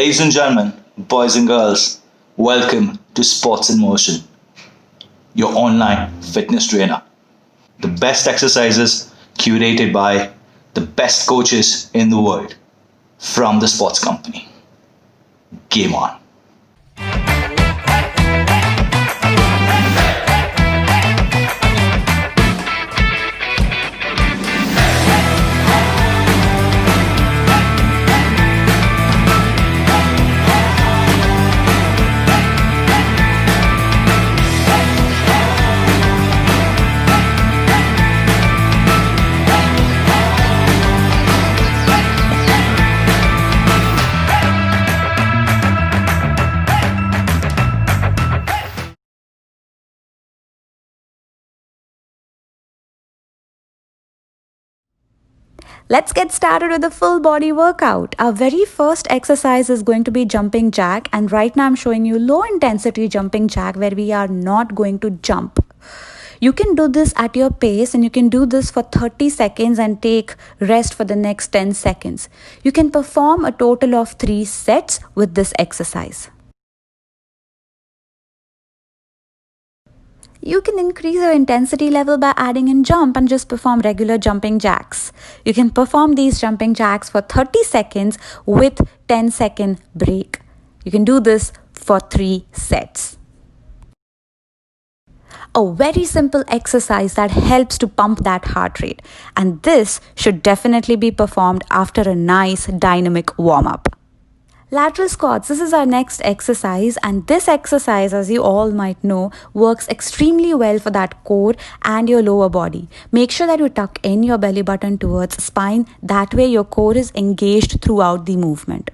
Ladies and gentlemen, boys and girls, welcome to Sports in Motion, your online fitness trainer. The best exercises curated by the best coaches in the world from the sports company. Game on. Let's get started with the full body workout. Our very first exercise is going to be jumping jack, and right now I'm showing you low intensity jumping jack where we are not going to jump. You can do this at your pace, and you can do this for 30 seconds and take rest for the next 10 seconds. You can perform a total of 3 sets with this exercise. You can increase your intensity level by adding in jump and just perform regular jumping jacks. You can perform these jumping jacks for 30 seconds with 10-second break. You can do this for 3 sets. A very simple exercise that helps to pump that heart rate. And this should definitely be performed after a nice dynamic warm-up. Lateral squats, this is our next exercise, and this exercise, as you all might know, works extremely well for that core and your lower body. Make sure that you tuck in your belly button towards spine, that way your core is engaged throughout the movement.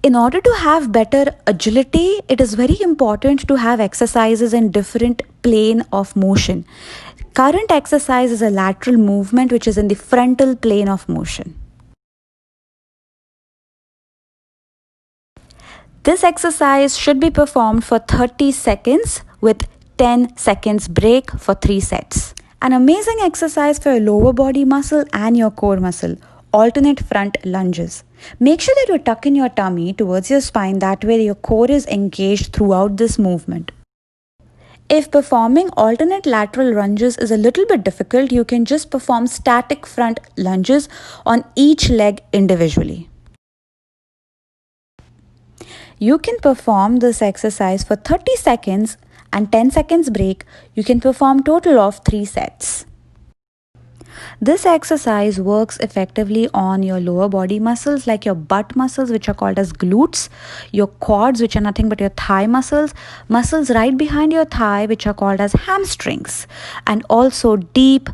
In order to have better agility, it is very important to have exercises in different plane of motion. Current exercise is a lateral movement which is in the frontal plane of motion. This exercise should be performed for 30 seconds with 10 seconds break for 3 sets. An amazing exercise for your lower body muscle and your core muscle. Alternate front lunges. Make sure that you tuck in your tummy towards your spine, that way your core is engaged throughout this movement. If performing alternate lateral lunges is a little bit difficult, you can just perform static front lunges on each leg individually. You can perform this exercise for 30 seconds and 10 seconds break. You can perform total of 3 sets. This exercise works effectively on your lower body muscles like your butt muscles, which are called as glutes, your quads, which are nothing but your thigh muscles, muscles right behind your thigh, which are called as hamstrings, and also deep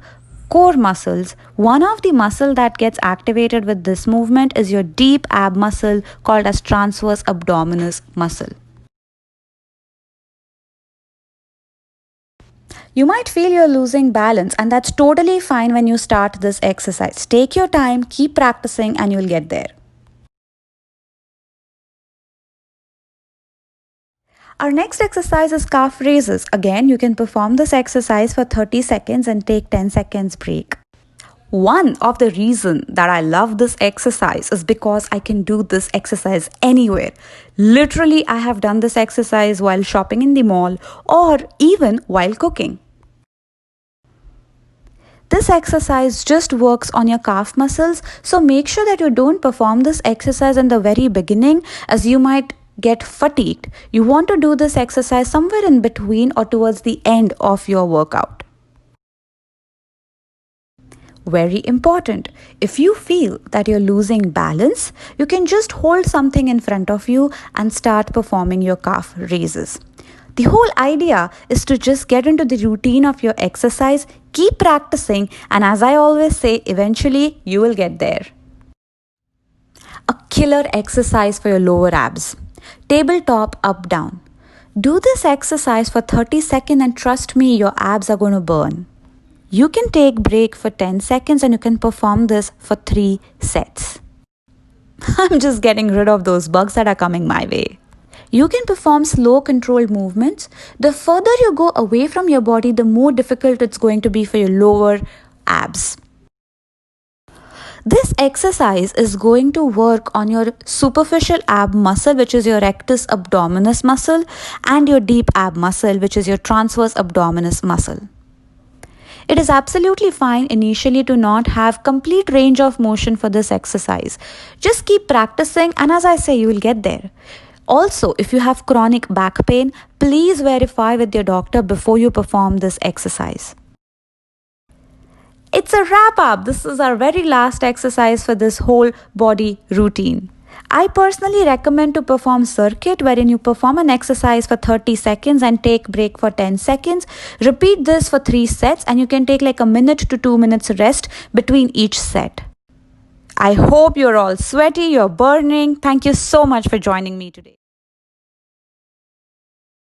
core muscles. One of the muscle that gets activated with this movement is your deep ab muscle called as transverse abdominis muscle. You might feel you're losing balance, and that's totally fine when you start this exercise. Take your time, keep practicing, and you'll get there. Our next exercise is calf raises. Again, you can perform this exercise for 30 seconds and take 10 seconds break. One of the reasons that I love this exercise is because I can do this exercise anywhere. Literally, I have done this exercise while shopping in the mall or even while cooking. This exercise just works on your calf muscles, so make sure that you don't perform this exercise in the very beginning, as you might get fatigued. You want to do this exercise somewhere in between or towards the end of your workout. Very important. If you feel that you're losing balance, you can just hold something in front of you and start performing your calf raises. The whole idea is to just get into the routine of your exercise, keep practicing, and as I always say, eventually you will get there. A killer exercise for your lower abs. Tabletop up down. Do this exercise for 30 seconds and trust me, your abs are going to burn. You can take break for 10 seconds and you can perform this for 3 sets. I'm just getting rid of those bugs that are coming my way. You can perform slow controlled movements. The further you go away from your body, the more difficult it's going to be for your lower abs. This exercise is going to work on your superficial ab muscle, which is your rectus abdominis muscle, and your deep ab muscle, which is your transverse abdominis muscle. It is absolutely fine initially to not have complete range of motion for this exercise. Just keep practicing, and as I say, you will get there. Also, if you have chronic back pain, please verify with your doctor before you perform this exercise. It's a wrap up. This is our very last exercise for this whole body routine. I personally recommend to perform circuit, wherein you perform an exercise for 30 seconds and take break for 10 seconds. Repeat this for 3 sets, and you can take like a minute to 2 minutes rest between each set. I hope you're all sweaty, you're burning. Thank you so much for joining me today.